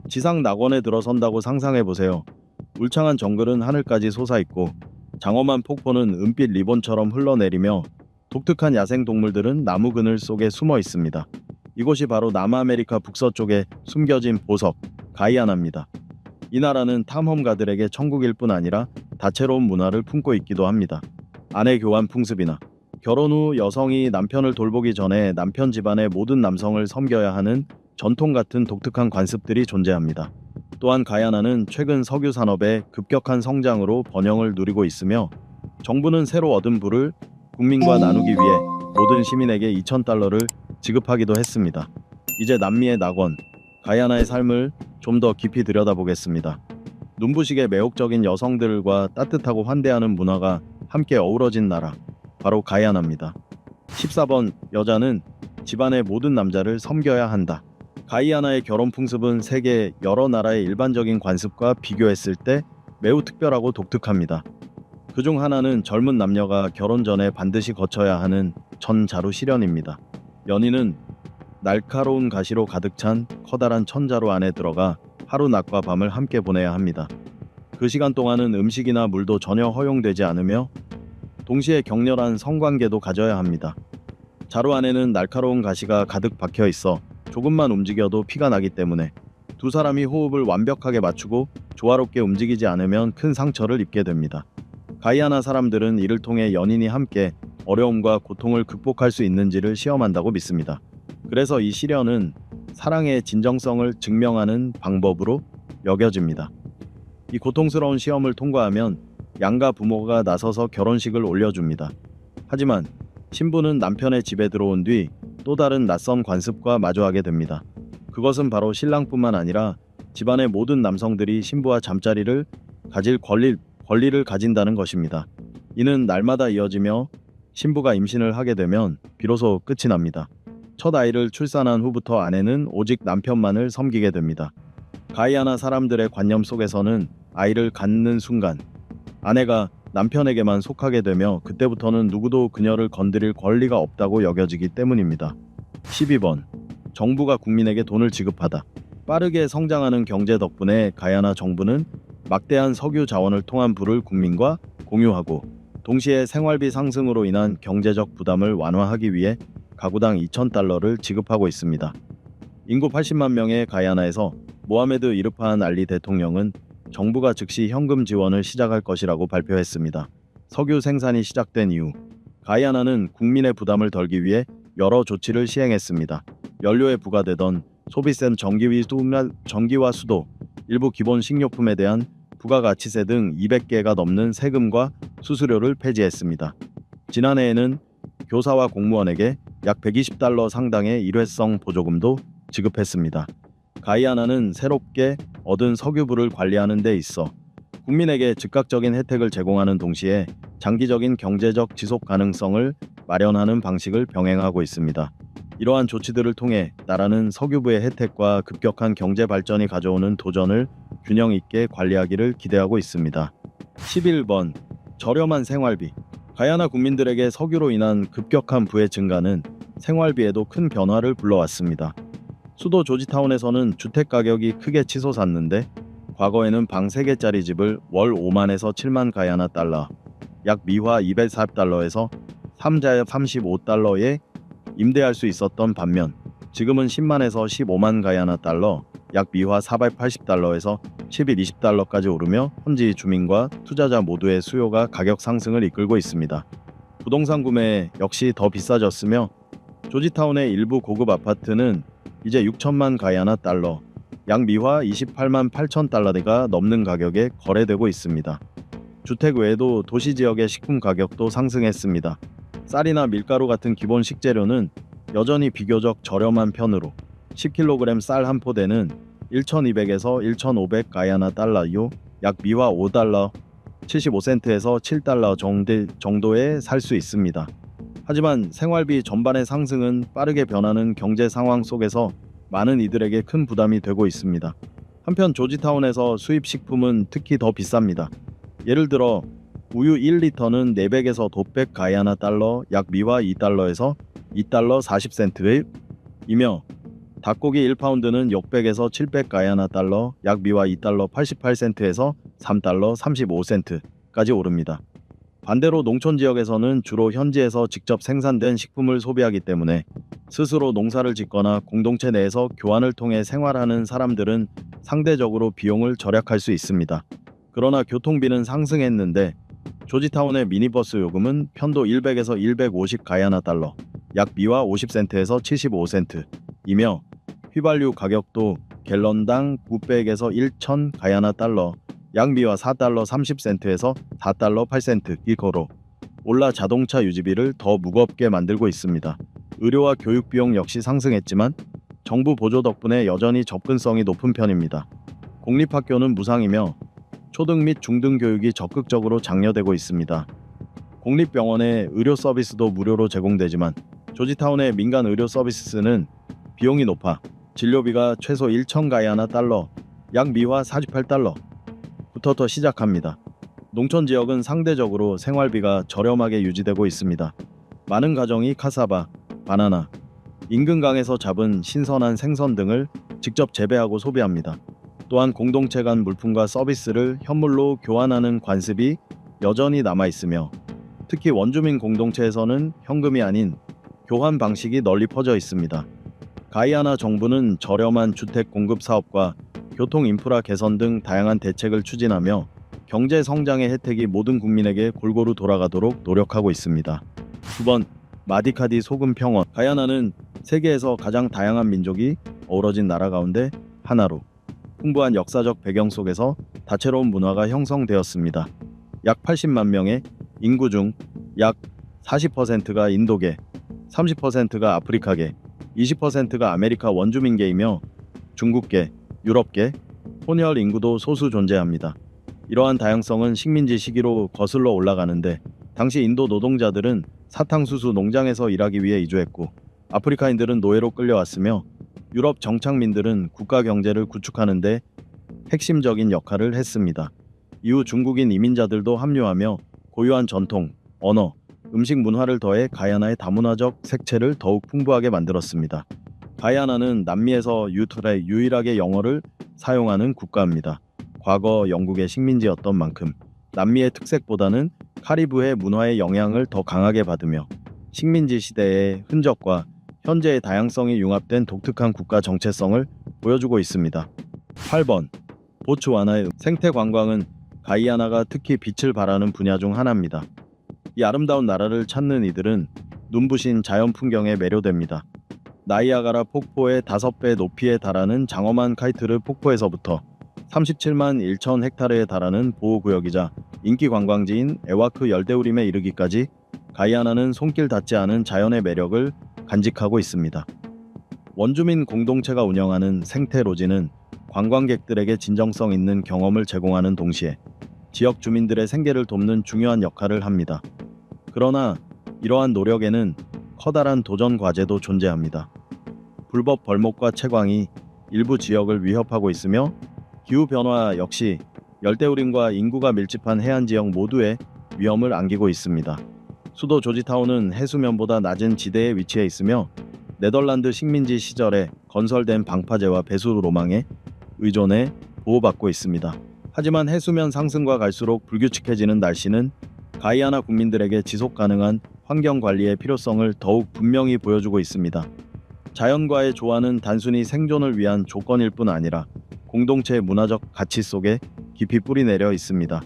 지상 낙원에 들어선다고 상상해보세요. 울창한 정글은 하늘까지 솟아있고 장엄한 폭포는 은빛 리본처럼 흘러내리며 독특한 야생 동물들은 나무 그늘 속에 숨어 있습니다. 이곳이 바로 남아메리카 북서쪽에 숨겨진 보석, 가이아나입니다. 이 나라는 탐험가들에게 천국일 뿐 아니라 다채로운 문화를 품고 있기도 합니다. 아내 교환 풍습이나 결혼 후 여성이 남편을 돌보기 전에 남편 집안의 모든 남성을 섬겨야 하는 전통 같은 독특한 관습들이 존재합니다. 또한 가야나는 최근 석유 산업의 급격한 성장으로 번영을 누리고 있으며 정부는 새로 얻은 부를 국민과 나누기 위해 모든 시민에게 2,000달러를 지급하기도 했습니다. 이제 남미의 낙원, 가야나의 삶을 좀 더 깊이 들여다보겠습니다. 눈부시게 매혹적인 여성들과 따뜻하고 환대하는 문화가 함께 어우러진 나라, 바로 가야나입니다. 14번 여자는 집안의 모든 남자를 섬겨야 한다. 가이아나의 결혼 풍습은 세계 여러 나라의 일반적인 관습과 비교했을 때 매우 특별하고 독특합니다. 그중 하나는 젊은 남녀가 결혼 전에 반드시 거쳐야 하는 천자루 실현입니다. 연인은 날카로운 가시로 가득 찬 커다란 천자루 안에 들어가 하루 낮과 밤을 함께 보내야 합니다. 그 시간 동안은 음식이나 물도 전혀 허용되지 않으며 동시에 격렬한 성관계도 가져야 합니다. 자루 안에는 날카로운 가시가 가득 박혀 있어 조금만 움직여도 피가 나기 때문에 두 사람이 호흡을 완벽하게 맞추고 조화롭게 움직이지 않으면 큰 상처를 입게 됩니다. 가이아나 사람들은 이를 통해 연인이 함께 어려움과 고통을 극복할 수 있는지를 시험한다고 믿습니다. 그래서 이 시련은 사랑의 진정성을 증명하는 방법으로 여겨집니다. 이 고통스러운 시험을 통과하면 양가 부모가 나서서 결혼식을 올려줍니다. 하지만 신부는 남편의 집에 들어온 뒤 또 다른 낯선 관습과 마주하게 됩니다. 그것은 바로 신랑뿐만 아니라 집안의 모든 남성들이 신부와 잠자리를 가질 권리를 가진다는 것입니다. 이는 날마다 이어지며 신부가 임신을 하게 되면 비로소 끝이 납니다. 첫 아이를 출산한 후부터 아내는 오직 남편만을 섬기게 됩니다. 가이아나 사람들의 관념 속에서는 아이를 갖는 순간 아내가 남편에게만 속하게 되며 그때부터는 누구도 그녀를 건드릴 권리가 없다고 여겨지기 때문입니다. 12번. 정부가 국민에게 돈을 지급하다. 빠르게 성장하는 경제 덕분에 가야나 정부는 막대한 석유 자원을 통한 부를 국민과 공유하고 동시에 생활비 상승으로 인한 경제적 부담을 완화하기 위해 가구당 2,000달러를 지급하고 있습니다. 인구 80만 명의 가야나에서 모하메드 이르판 알리 대통령은 정부가 즉시 현금 지원을 시작할 것이라고 발표했습니다. 석유 생산이 시작된 이후 가이아나는 국민의 부담을 덜기 위해 여러 조치를 시행했습니다. 연료에 부과되던 소비세, 전기와 수도, 일부 기본 식료품에 대한 부가가치세 등 200개가 넘는 세금과 수수료를 폐지했습니다. 지난해에는 교사와 공무원에게 약 120달러 상당의 일회성 보조금도 지급했습니다. 가이아나는 새롭게 얻은 석유부를 관리하는 데 있어 국민에게 즉각적인 혜택을 제공하는 동시에 장기적인 경제적 지속 가능성을 마련하는 방식을 병행하고 있습니다. 이러한 조치들을 통해 나라는 석유부의 혜택과 급격한 경제 발전이 가져오는 도전을 균형 있게 관리하기를 기대하고 있습니다. 11번. 저렴한 생활비. 가야나 국민들에게 석유로 인한 급격한 부의 증가는 생활비에도 큰 변화를 불러왔습니다. 수도 조지타운에서는 주택 가격이 크게 치솟았는데 과거에는 방 3개짜리 집을 월 5만에서 7만 가야나 달러, 약 미화 240달러에서 3자엽 35달러에 임대할 수 있었던 반면 지금은 10만에서 15만 가야나 달러, 약 미화 480달러에서 1120달러까지 오르며 현지 주민과 투자자 모두의 수요가 가격 상승을 이끌고 있습니다. 부동산 구매 역시 더 비싸졌으며 조지타운의 일부 고급 아파트는 이제 6천만 가야나 달러, 약 미화 28만 8천 달러가 넘는 가격에 거래되고 있습니다. 주택 외에도 도시 지역의 식품 가격도 상승했습니다. 쌀이나 밀가루 같은 기본 식재료는 여전히 비교적 저렴한 편으로 10kg 쌀 한 포대는 1,200에서 1,500 가야나 달러요, 약 미화 5달러, 75센트에서 7달러 정도에 살 수 있습니다. 하지만 생활비 전반의 상승은 빠르게 변하는 경제 상황 속에서 많은 이들에게 큰 부담이 되고 있습니다. 한편 조지타운에서 수입 식품은 특히 더 비쌉니다. 예를 들어 우유 1리터는 400에서 500 가야나 달러, 약 미화 2달러에서 2달러 40센트이며 닭고기 1파운드는 600에서 700 가야나 달러, 약 미화 2달러 88센트에서 3달러 35센트까지 오릅니다. 반대로 농촌 지역에서는 주로 현지에서 직접 생산된 식품을 소비하기 때문에 스스로 농사를 짓거나 공동체 내에서 교환을 통해 생활하는 사람들은 상대적으로 비용을 절약할 수 있습니다. 그러나 교통비는 상승했는데 조지타운의 미니버스 요금은 편도 100에서 150 가야나 달러, 약 미화 50센트에서 75센트이며 휘발유 가격도 갤런당 900에서 1,000 가야나 달러, 약 미화 4달러 30센트에서 4달러 8센트이거로 올라 자동차 유지비를 더 무겁게 만들고 있습니다. 의료와 교육 비용 역시 상승했지만 정부 보조 덕분에 여전히 접근성이 높은 편입니다. 공립학교는 무상이며 초등 및 중등 교육이 적극적으로 장려되고 있습니다. 공립병원의 의료 서비스도 무료로 제공되지만 조지타운의 민간 의료 서비스는 비용이 높아 진료비가 최소 1,000 가야나 달러, 약 미화 48달러 부터 시작합니다. 농촌 지역은 상대적으로 생활비가 저렴하게 유지되고 있습니다. 많은 가정이 카사바, 바나나, 인근 강에서 잡은 신선한 생선 등을 직접 재배하고 소비합니다. 또한 공동체 간 물품과 서비스를 현물로 교환하는 관습이 여전히 남아있으며 특히 원주민 공동체에서는 현금이 아닌 교환 방식이 널리 퍼져 있습니다. 가이아나 정부는 저렴한 주택 공급 사업과 교통 인프라 개선 등 다양한 대책을 추진하며 경제 성장의 혜택이 모든 국민에게 골고루 돌아가도록 노력하고 있습니다. 9번 마디카디 소금 평원. 가야나는 세계에서 가장 다양한 민족이 어우러진 나라 가운데 하나로 풍부한 역사적 배경 속에서 다채로운 문화가 형성되었습니다. 약 80만 명의 인구 중 약 40%가 인도계, 30%가 아프리카계, 20%가 아메리카 원주민계이며 중국계, 유럽계, 혼혈 인구도 소수 존재합니다. 이러한 다양성은 식민지 시기로 거슬러 올라가는데 당시 인도 노동자들은 사탕수수 농장에서 일하기 위해 이주했고 아프리카인들은 노예로 끌려왔으며 유럽 정착민들은 국가 경제를 구축하는 데 핵심적인 역할을 했습니다. 이후 중국인 이민자들도 합류하며 고유한 전통, 언어, 음식 문화를 더해 가야나의 다문화적 색채를 더욱 풍부하게 만들었습니다. 가야나는 남미에서 유일하게 영어를 사용하는 국가입니다. 과거 영국의 식민지였던 만큼 남미의 특색보다는 카리브해 문화의 영향을 더 강하게 받으며 식민지 시대의 흔적과 현재의 다양성이 융합된 독특한 국가 정체성을 보여주고 있습니다. 8번 보츠와나의 생태 관광은 가이아나가 특히 빛을 발하는 분야 중 하나입니다. 이 아름다운 나라를 찾는 이들은 눈부신 자연 풍경에 매료됩니다. 나이아가라 폭포의 5배 높이에 달하는 장엄한 카이트르 폭포에서부터 37만 1천 헥타르에 달하는 보호구역이자 인기 관광지인 에와크 열대우림에 이르기까지 가이아나는 손길 닿지 않은 자연의 매력을 간직하고 있습니다. 원주민 공동체가 운영하는 생태로지는 관광객들에게 진정성 있는 경험을 제공하는 동시에 지역 주민들의 생계를 돕는 중요한 역할을 합니다. 그러나 이러한 노력에는 커다란 도전 과제도 존재합니다. 불법 벌목과 채광이 일부 지역을 위협하고 있으며 기후변화 역시 열대우림과 인구가 밀집한 해안 지역 모두에 위험을 안기고 있습니다. 수도 조지타운은 해수면보다 낮은 지대에 위치해 있으며 네덜란드 식민지 시절에 건설된 방파제와 배수 로망에 의존해 보호받고 있습니다. 하지만 해수면 상승과 갈수록 불규칙해지는 날씨는 가이아나 국민들에게 지속 가능한 환경 관리의 필요성을 더욱 분명히 보여주고 있습니다. 자연과의 조화는 단순히 생존을 위한 조건일 뿐 아니라 공동체의 문화적 가치 속에 깊이 뿌리내려 있습니다.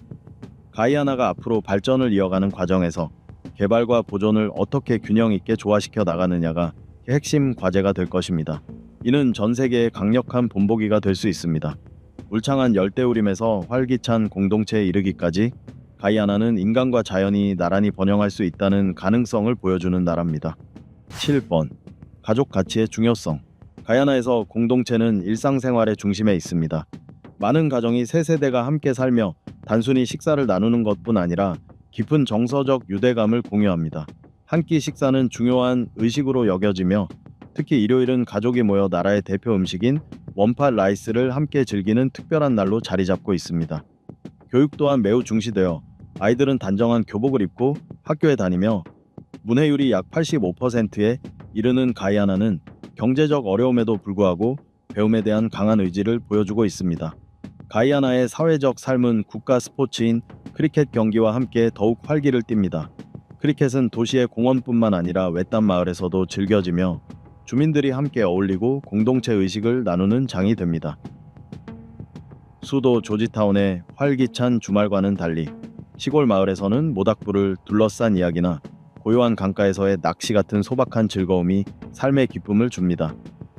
가이아나가 앞으로 발전을 이어가는 과정에서 개발과 보존을 어떻게 균형 있게 조화시켜 나가느냐가 핵심 과제가 될 것입니다. 이는 전 세계의 강력한 본보기가 될 수 있습니다. 울창한 열대우림에서 활기찬 공동체에 이르기까지 가이아나는 인간과 자연이 나란히 번영할 수 있다는 가능성을 보여주는 나라입니다. 7번 가족 가치의 중요성. 가야나에서 공동체는 일상생활의 중심에 있습니다. 많은 가정이 세 세대가 함께 살며 단순히 식사를 나누는 것뿐 아니라 깊은 정서적 유대감을 공유합니다. 한 끼 식사는 중요한 의식으로 여겨지며 특히 일요일은 가족이 모여 나라의 대표 음식인 원팟 라이스를 함께 즐기는 특별한 날로 자리 잡고 있습니다. 교육 또한 매우 중시되어 아이들은 단정한 교복을 입고 학교에 다니며 문해율이 약 85%에 이르는 가이아나는 경제적 어려움에도 불구하고 배움에 대한 강한 의지를 보여주고 있습니다. 가이아나의 사회적 삶은 국가 스포츠인 크리켓 경기와 함께 더욱 활기를 띱니다. 크리켓은 도시의 공원뿐만 아니라 외딴 마을에서도 즐겨지며 주민들이 함께 어울리고 공동체 의식을 나누는 장이 됩니다. 수도 조지타운의 활기찬 주말과는 달리 시골 마을에서는 모닥불을 둘러싼 이야기나 고요한 강가에서의 낚시 같은 소박한 즐거움이 삶의 기쁨을 줍니다.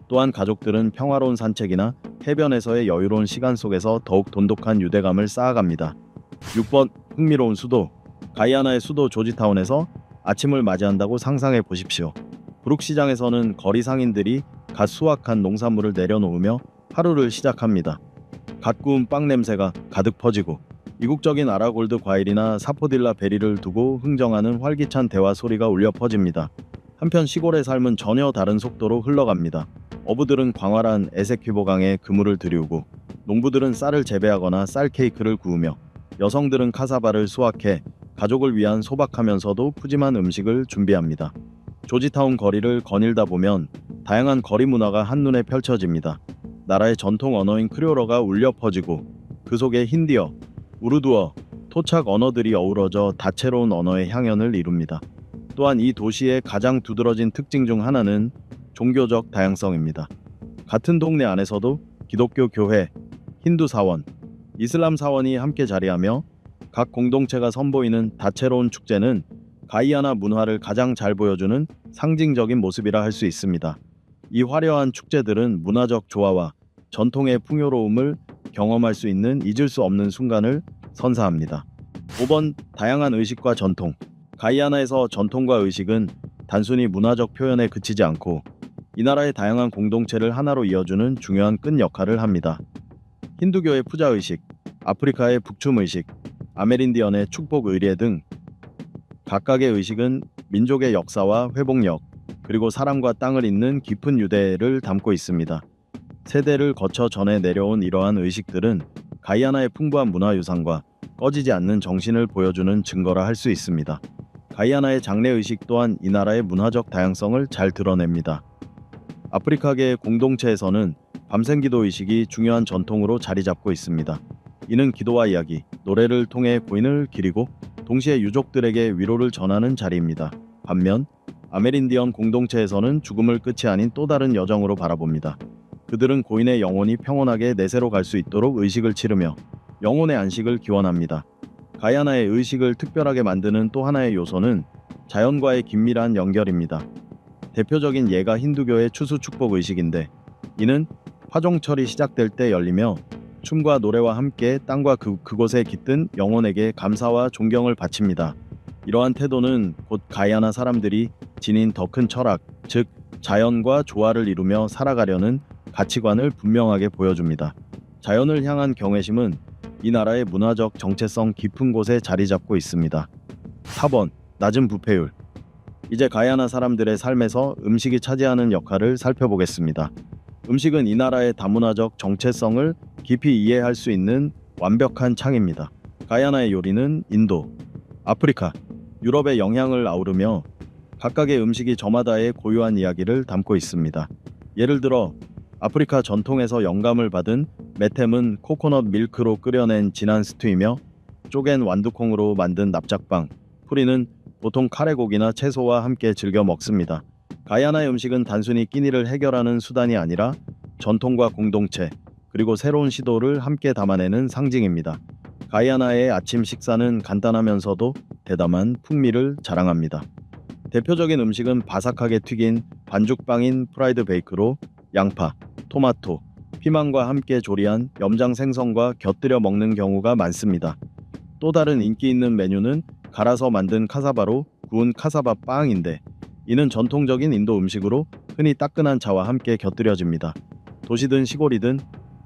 또한 가족들은 평화로운 산책이나 해변에서의 여유로운 시간 속에서 더욱 돈독한 유대감을 쌓아갑니다. 6번 흥미로운 수도. 가이아나의 수도 조지타운에서 아침을 맞이한다고 상상해 보십시오. 브룩시장에서는 거리 상인들이 갓 수확한 농산물을 내려놓으며 하루를 시작합니다. 갓 구운 빵 냄새가 가득 퍼지고 이국적인 아라골드 과일이나 사포딜라 베리를 두고 흥정하는 활기찬 대화 소리가 울려 퍼집니다. 한편 시골의 삶은 전혀 다른 속도로 흘러갑니다. 어부들은 광활한 에세퀴보강에 그물을 들이우고 농부들은 쌀을 재배하거나 쌀 케이크를 구우며 여성들은 카사바를 수확해 가족을 위한 소박하면서도 푸짐한 음식을 준비합니다. 조지타운 거리를 거닐다 보면 다양한 거리 문화가 한눈에 펼쳐집니다. 나라의 전통 언어인 크리올어가 울려 퍼지고 그 속에 힌디어, 우르두어, 토착 언어들이 어우러져 다채로운 언어의 향연을 이룹니다. 또한 이 도시의 가장 두드러진 특징 중 하나는 종교적 다양성입니다. 같은 동네 안에서도 기독교 교회, 힌두 사원, 이슬람 사원이 함께 자리하며 각 공동체가 선보이는 다채로운 축제는 가이아나 문화를 가장 잘 보여주는 상징적인 모습이라 할 수 있습니다. 이 화려한 축제들은 문화적 조화와 전통의 풍요로움을 경험할 수 있는 잊을 수 없는 순간을 선사합니다. 5번 다양한 의식과 전통. 가이아나에서 전통과 의식은 단순히 문화적 표현에 그치지 않고 이 나라의 다양한 공동체를 하나로 이어주는 중요한 끈 역할을 합니다. 힌두교의 푸자 의식, 아프리카의 북춤 의식, 아메린디언의 축복 의례 등 각각의 의식은 민족의 역사와 회복력, 그리고 사랑과 땅을 잇는 깊은 유대를 담고 있습니다. 세대를 거쳐 전해 내려온 이러한 의식들은 가이아나의 풍부한 문화유산과 꺼지지 않는 정신을 보여주는 증거라 할 수 있습니다. 가이아나의 장례의식 또한 이 나라의 문화적 다양성을 잘 드러냅니다. 아프리카계 공동체에서는 밤샘 기도의식이 중요한 전통으로 자리 잡고 있습니다. 이는 기도와 이야기, 노래를 통해 고인을 기리고 동시에 유족들에게 위로를 전하는 자리입니다. 반면 아메린디언 공동체에서는 죽음을 끝이 아닌 또 다른 여정으로 바라봅니다. 그들은 고인의 영혼이 평온하게 내세로 갈 수 있도록 의식을 치르며 영혼의 안식을 기원합니다. 가이아나의 의식을 특별하게 만드는 또 하나의 요소는 자연과의 긴밀한 연결입니다. 대표적인 예가 힌두교의 추수 축복 의식인데 이는 화종철이 시작될 때 열리며 춤과 노래와 함께 땅과 그곳에 깃든 영혼에게 감사와 존경을 바칩니다. 이러한 태도는 곧 가이아나 사람들이 지닌 더 큰 철학, 즉 자연과 조화를 이루며 살아가려는 가치관을 분명하게 보여줍니다. 자연을 향한 경외심은 이 나라의 문화적 정체성 깊은 곳에 자리 잡고 있습니다. 4번 낮은 부패율. 이제 가이아나 사람들의 삶에서 음식이 차지하는 역할을 살펴보겠습니다. 음식은 이 나라의 다문화적 정체성을 깊이 이해할 수 있는 완벽한 창입니다. 가이아나의 요리는 인도, 아프리카, 유럽의 영향을 아우르며 각각의 음식이 저마다의 고유한 이야기를 담고 있습니다. 예를 들어 아프리카 전통에서 영감을 받은 메템은 코코넛 밀크로 끓여낸 진한 스튜이며 쪼갠 완두콩으로 만든 납작빵, 프리는 보통 카레고기나 채소와 함께 즐겨 먹습니다. 가이아나의 음식은 단순히 끼니를 해결하는 수단이 아니라 전통과 공동체, 그리고 새로운 시도를 함께 담아내는 상징입니다. 가이아나의 아침 식사는 간단하면서도 대담한 풍미를 자랑합니다. 대표적인 음식은 바삭하게 튀긴 반죽빵인 프라이드 베이크로 양파, 토마토, 피망과 함께 조리한 염장 생선과 곁들여 먹는 경우가 많습니다. 또 다른 인기 있는 메뉴는 갈아서 만든 카사바로 구운 카사바 빵인데 이는 전통적인 인도 음식으로 흔히 따끈한 차와 함께 곁들여집니다. 도시든 시골이든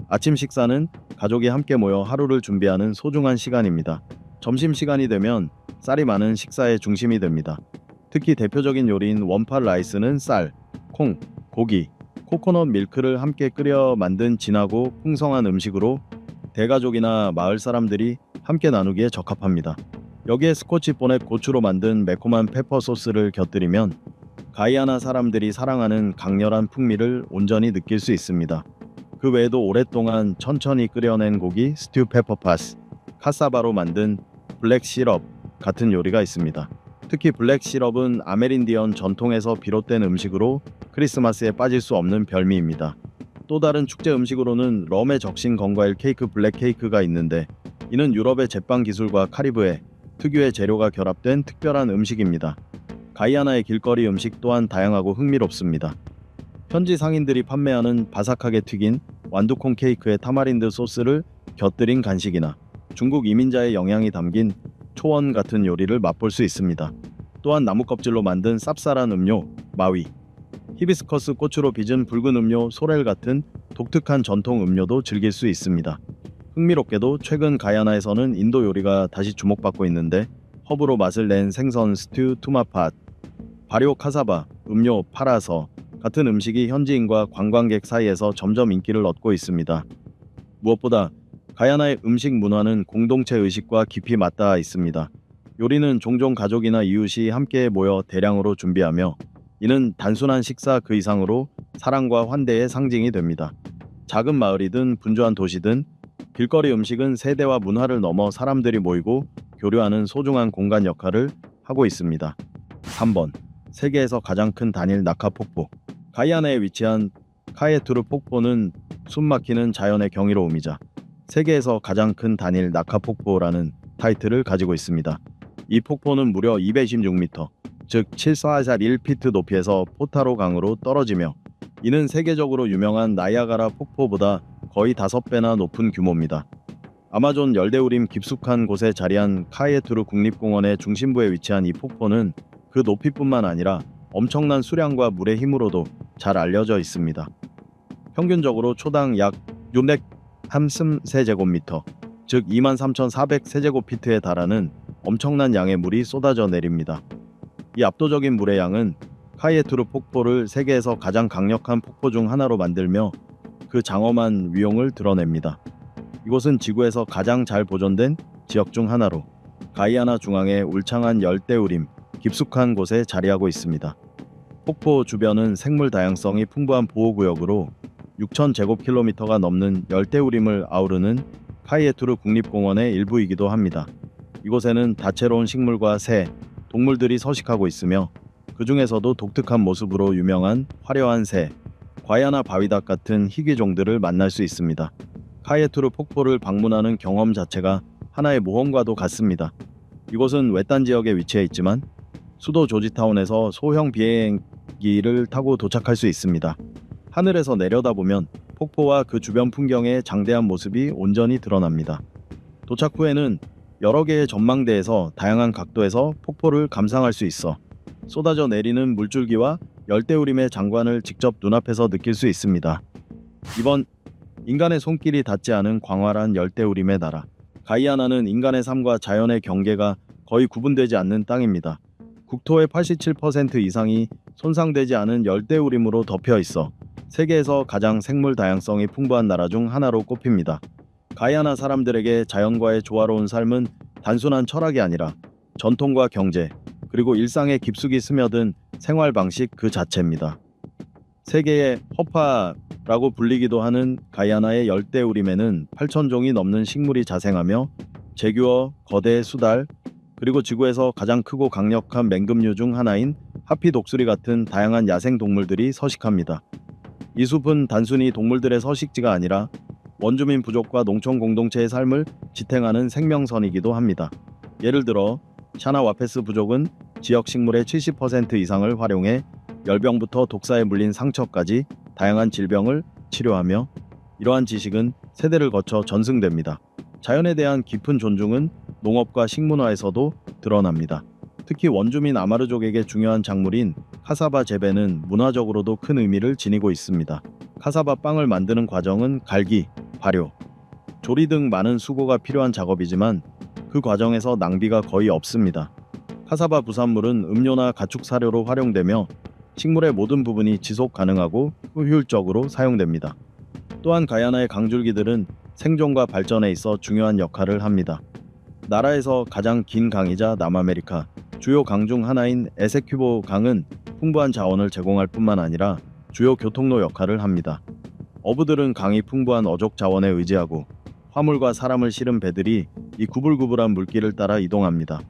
아침 식사는 가족이 함께 모여 하루를 준비하는 소중한 시간입니다. 점심시간이 되면 쌀이 많은 식사의 중심이 됩니다. 특히 대표적인 요리인 원팟 라이스는 쌀, 콩, 고기, 코코넛 밀크를 함께 끓여 만든 진하고 풍성한 음식으로 대가족이나 마을 사람들이 함께 나누기에 적합합니다. 여기에 스코치 보넷 고추로 만든 매콤한 페퍼 소스를 곁들이면 가이아나 사람들이 사랑하는 강렬한 풍미를 온전히 느낄 수 있습니다. 그 외에도 오랫동안 천천히 끓여낸 고기 스튜 페퍼파스, 카사바로 만든 블랙 시럽 같은 요리가 있습니다. 특히 블랙 시럽은 아메린디언 전통에서 비롯된 음식으로 크리스마스에 빠질 수 없는 별미입니다. 또 다른 축제 음식으로는 럼에 적신 건과일 케이크 블랙 케이크가 있는데, 이는 유럽의 제빵 기술과 카리브해 특유의 재료가 결합된 특별한 음식입니다. 가이아나의 길거리 음식 또한 다양하고 흥미롭습니다. 현지 상인들이 판매하는 바삭하게 튀긴 완두콩 케이크에 타마린드 소스를 곁들인 간식이나 중국 이민자의 영향이 담긴 초원 같은 요리를 맛볼 수 있습니다. 또한 나무 껍질로 만든 쌉쌀한 음료 마위, 히비스커스 꽃으로 빚은 붉은 음료 소렐 같은 독특한 전통 음료도 즐길 수 있습니다. 흥미롭게도 최근 가야나에서는 인도 요리가 다시 주목받고 있는데, 허브로 맛을 낸 생선 스튜 투마팟, 발효 카사바, 음료 파라서 같은 음식이 현지인과 관광객 사이에서 점점 인기를 얻고 있습니다. 무엇보다 가야나의 음식 문화는 공동체 의식과 깊이 맞닿아 있습니다. 요리는 종종 가족이나 이웃이 함께 모여 대량으로 준비하며, 이는 단순한 식사 그 이상으로 사랑과 환대의 상징이 됩니다. 작은 마을이든 분주한 도시든 길거리 음식은 세대와 문화를 넘어 사람들이 모이고 교류하는 소중한 공간 역할을 하고 있습니다. 3번. 세계에서 가장 큰 단일 낙하 폭포. 가이아나에 위치한 카예투르 폭포는 숨막히는 자연의 경이로움이자 세계에서 가장 큰 단일 낙하 폭포라는 타이틀을 가지고 있습니다. 이 폭포는 무려 226m, 즉 7441피트 높이에서 포타로 강으로 떨어지며, 이는 세계적으로 유명한 나이아가라 폭포보다 거의 5배나 높은 규모입니다. 아마존 열대우림 깊숙한 곳에 자리한 카예투르 국립공원의 중심부에 위치한 이 폭포는 그 높이뿐만 아니라 엄청난 수량과 물의 힘으로도 잘 알려져 있습니다. 평균적으로 초당 약 633세제곱미터, 즉 23,400세제곱피트에 달하는 엄청난 양의 물이 쏟아져 내립니다. 이 압도적인 물의 양은 카예투르 폭포를 세계에서 가장 강력한 폭포 중 하나로 만들며 그 장엄한 위용을 드러냅니다. 이곳은 지구에서 가장 잘 보존된 지역 중 하나로 가이아나 중앙의 울창한 열대우림 깊숙한 곳에 자리하고 있습니다. 폭포 주변은 생물 다양성이 풍부한 보호구역으로 6,000제곱킬로미터가 넘는 열대우림을 아우르는 카이예투르 국립공원의 일부이기도 합니다. 이곳에는 다채로운 식물과 새, 동물들이 서식하고 있으며, 그 중에서도 독특한 모습으로 유명한 화려한 새, 과야나 바위닭 같은 희귀종들을 만날 수 있습니다. 카예투르 폭포를 방문하는 경험 자체가 하나의 모험과도 같습니다. 이곳은 외딴 지역에 위치해 있지만 수도 조지타운에서 소형 비행기를 타고 도착할 수 있습니다. 하늘에서 내려다보면 폭포와 그 주변 풍경의 장대한 모습이 온전히 드러납니다. 도착 후에는 여러 개의 전망대에서 다양한 각도에서 폭포를 감상할 수 있어 쏟아져 내리는 물줄기와 열대우림의 장관을 직접 눈앞에서 느낄 수 있습니다. 이번 인간의 손길이 닿지 않은 광활한 열대우림의 나라 가이아나는 인간의 삶과 자연의 경계가 거의 구분되지 않는 땅입니다. 국토의 87% 이상이 손상되지 않은 열대우림으로 덮여 있어 세계에서 가장 생물 다양성이 풍부한 나라 중 하나로 꼽힙니다. 가이아나 사람들에게 자연과의 조화로운 삶은 단순한 철학이 아니라 전통과 경제, 그리고 일상에 깊숙이 스며든 생활 방식 그 자체입니다. 세계의 허파라고 불리기도 하는 가이아나의 열대우림에는 8,000종이 넘는 식물이 자생하며 제규어, 거대 수달, 그리고 지구에서 가장 크고 강력한 맹금류 중 하나인 하피 독수리 같은 다양한 야생 동물들이 서식합니다. 이 숲은 단순히 동물들의 서식지가 아니라 원주민 부족과 농촌 공동체의 삶을 지탱하는 생명선이기도 합니다. 예를 들어 샤나 와페스 부족은 지역 식물의 70% 이상을 활용해 열병부터 독사에 물린 상처까지 다양한 질병을 치료하며, 이러한 지식은 세대를 거쳐 전승됩니다. 자연에 대한 깊은 존중은 농업과 식문화에서도 드러납니다. 특히 원주민 아마르족에게 중요한 작물인 카사바 재배는 문화적으로도 큰 의미를 지니고 있습니다. 카사바 빵을 만드는 과정은 갈기, 발효, 조리 등 많은 수고가 필요한 작업이지만 그 과정에서 낭비가 거의 없습니다. 카사바 부산물은 음료나 가축 사료로 활용되며 식물의 모든 부분이 지속 가능하고 효율적으로 사용됩니다. 또한 가야나의 강줄기들은 생존과 발전에 있어 중요한 역할을 합니다. 나라에서 가장 긴 강이자 남아메리카 주요 강 중 하나인 에세큐보 강은 풍부한 자원을 제공할 뿐만 아니라 주요 교통로 역할을 합니다. 어부들은 강이 풍부한 어족 자원에 의지하고 화물과 사람을 실은 배들이 이 구불구불한 물길을 따라 이동합니다.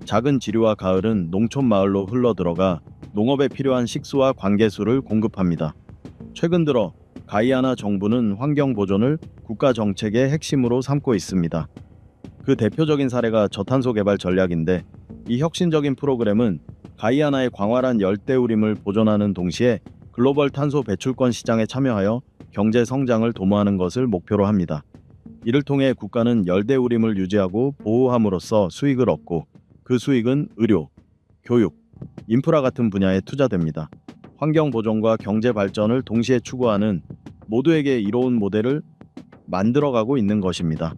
작은 지류와 가을은 농촌 마을로 흘러들어가 농업에 필요한 식수와 관계수를 공급합니다. 최근 들어 가이아나 정부는 환경 보존을 국가 정책의 핵심으로 삼고 있습니다. 그 대표적인 사례가 저탄소 개발 전략인데, 이 혁신적인 프로그램은 가이아나의 광활한 열대우림을 보존하는 동시에 글로벌 탄소 배출권 시장에 참여하여 경제 성장을 도모하는 것을 목표로 합니다. 이를 통해 국가는 열대우림을 유지하고 보호함으로써 수익을 얻고, 그 수익은 의료, 교육, 인프라 같은 분야에 투자됩니다. 환경 보존과 경제 발전을 동시에 추구하는 모두에게 이로운 모델을 만들어가고 있는 것입니다.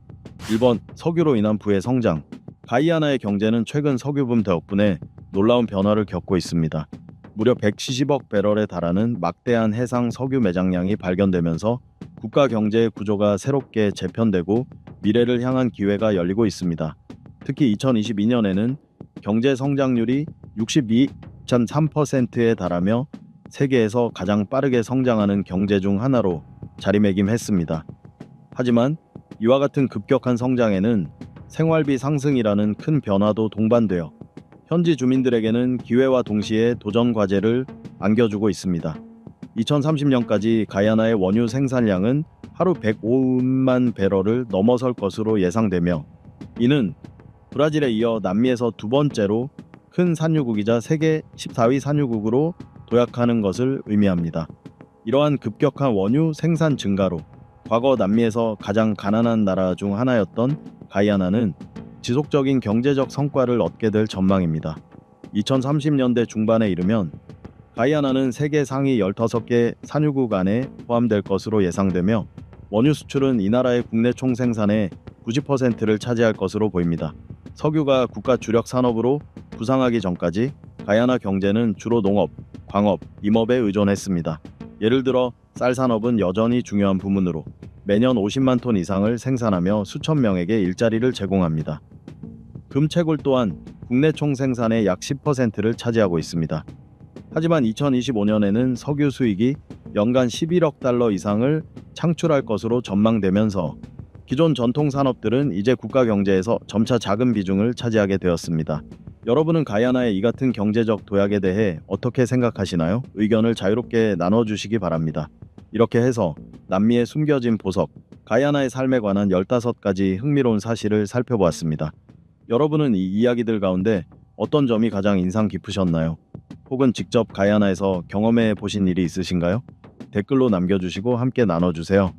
1번, 석유로 인한 부의 성장. 가이아나의 경제는 최근 석유붐 덕분에 놀라운 변화를 겪고 있습니다. 무려 170억 배럴에 달하는 막대한 해상 석유 매장량이 발견되면서 국가 경제의 구조가 새롭게 재편되고 미래를 향한 기회가 열리고 있습니다. 특히 2022년에는 경제 성장률이 62.3%에 달하며 세계에서 가장 빠르게 성장하는 경제 중 하나로 자리매김했습니다. 하지만 이와 같은 급격한 성장에는 생활비 상승이라는 큰 변화도 동반되어 현지 주민들에게는 기회와 동시에 도전 과제를 안겨주고 있습니다. 2030년까지 가야나의 원유 생산량은 하루 105만 배럴을 넘어설 것으로 예상되며, 이는 브라질에 이어 남미에서 두 번째로 큰 산유국이자 세계 14위 산유국으로 도약하는 것을 의미합니다. 이러한 급격한 원유 생산 증가로 과거 남미에서 가장 가난한 나라 중 하나였던 가이아나는 지속적인 경제적 성과를 얻게 될 전망입니다. 2030년대 중반에 이르면 가이아나는 세계 상위 15개 산유국 안에 포함될 것으로 예상되며, 원유 수출은 이 나라의 국내 총생산의 90%를 차지할 것으로 보입니다. 석유가 국가 주력 산업으로 부상하기 전까지 가야나 경제는 주로 농업, 광업, 임업에 의존했습니다. 예를 들어 쌀 산업은 여전히 중요한 부문으로 매년 50만 톤 이상을 생산하며 수천 명에게 일자리를 제공합니다. 금, 채굴 또한 국내 총생산의 약 10%를 차지하고 있습니다. 하지만 2025년에는 석유 수익이 연간 11억 달러 이상을 창출할 것으로 전망되면서 기존 전통 산업들은 이제 국가 경제에서 점차 작은 비중을 차지하게 되었습니다. 여러분은 가야나의 이 같은 경제적 도약에 대해 어떻게 생각하시나요? 의견을 자유롭게 나눠주시기 바랍니다. 이렇게 해서 남미의 숨겨진 보석, 가야나의 삶에 관한 15가지 흥미로운 사실을 살펴보았습니다. 여러분은 이 이야기들 가운데 어떤 점이 가장 인상 깊으셨나요? 혹은 직접 가야나에서 경험해 보신 일이 있으신가요? 댓글로 남겨주시고 함께 나눠주세요.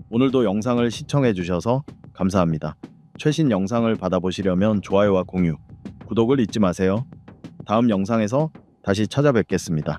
오늘도 영상을 시청해 주셔서 감사합니다. 최신 영상을 받아보시려면 좋아요와 공유, 구독을 잊지 마세요. 다음 영상에서 다시 찾아뵙겠습니다.